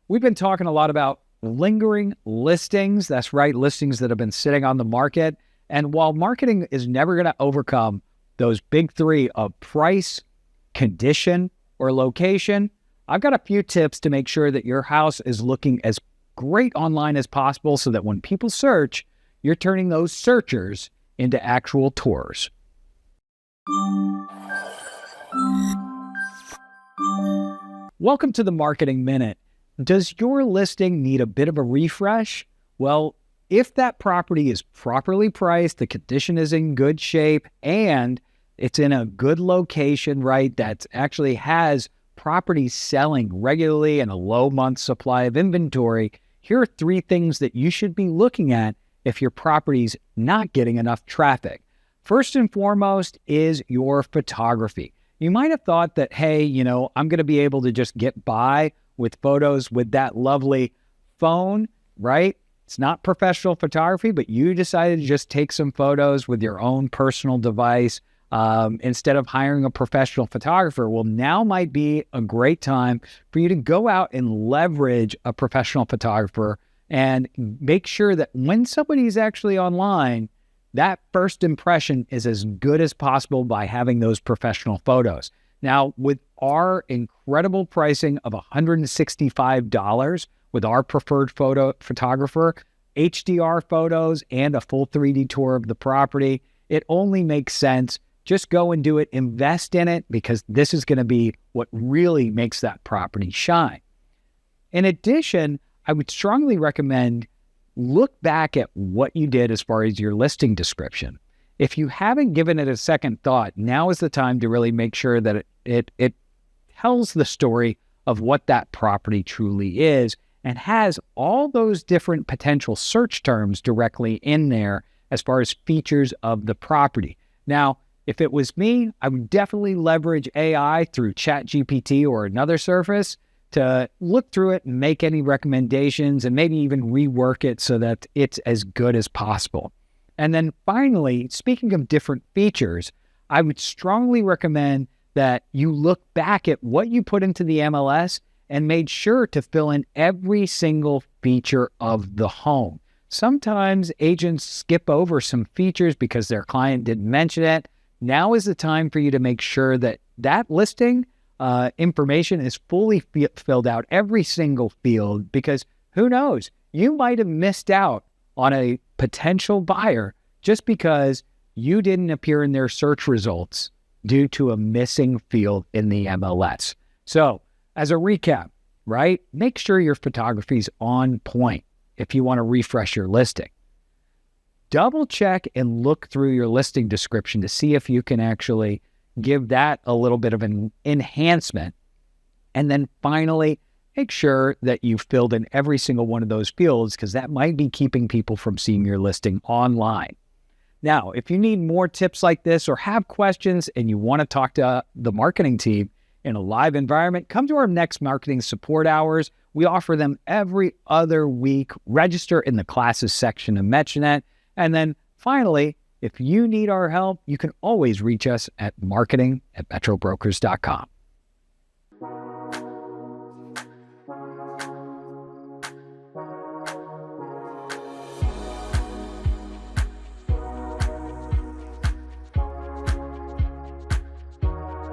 We've been talking a lot about lingering listings. That's right, listings that have been sitting on the market. And while marketing is never going to overcome those big three of price, condition, or location, I've got a few tips to make sure that your house is looking as great online as possible so that when people search, you're turning those searchers into actual tours. Welcome to the Marketing Minute. Does your listing need a bit of a refresh? Well, if that property is properly priced, the condition is in good shape, and it's in a good location, right, that actually has properties selling regularly and a low month supply of inventory, here are three things that you should be looking at if your property's not getting enough traffic. First and foremost is your photography. You might have thought that, hey, I'm going to be able to just get by with photos with that lovely phone, right? It's not professional photography, but you decided to just take some photos with your own personal device instead of hiring a professional photographer. Well, now might be a great time for you to go out and leverage a professional photographer and make sure that when somebody's actually online, that first impression is as good as possible by having those professional photos. Now, with our incredible pricing of $165 with our preferred photographer, HDR photos, and a full 3D tour of the property, it only makes sense. Just go and do it. Invest in it because this is going to be what really makes that property shine. In addition, I would strongly recommend look back at what you did as far as your listing description. If you haven't given it a second thought, now is the time to really make sure that it tells the story of what that property truly is and has all those different potential search terms directly in there as far as features of the property. Now, if it was me, I would definitely leverage AI through ChatGPT or another service to look through it and make any recommendations and maybe even rework it so that it's as good as possible. And then finally, speaking of different features, I would strongly recommend that you look back at what you put into the MLS and made sure to fill in every single feature of the home. Sometimes agents skip over some features because their client didn't mention it. Now is the time for you to make sure that that listing information is fully filled out, every single field, because who knows, you might have missed out on a potential buyer just because you didn't appear in their search results due to a missing field in the MLS. So as a recap, right, make sure your photography is on point if you want to refresh your listing. Double check and look through your listing description to see if you can actually give that a little bit of an enhancement. And then finally, make sure that you've filled in every single one of those fields because that might be keeping people from seeing your listing online. Now, if you need more tips like this or have questions and you want to talk to the marketing team in a live environment, come to our next marketing support hours. We offer them every other week. Register in the classes section of MetchNet. And then finally, if you need our help, you can always reach us at marketing@metrobrokers.com.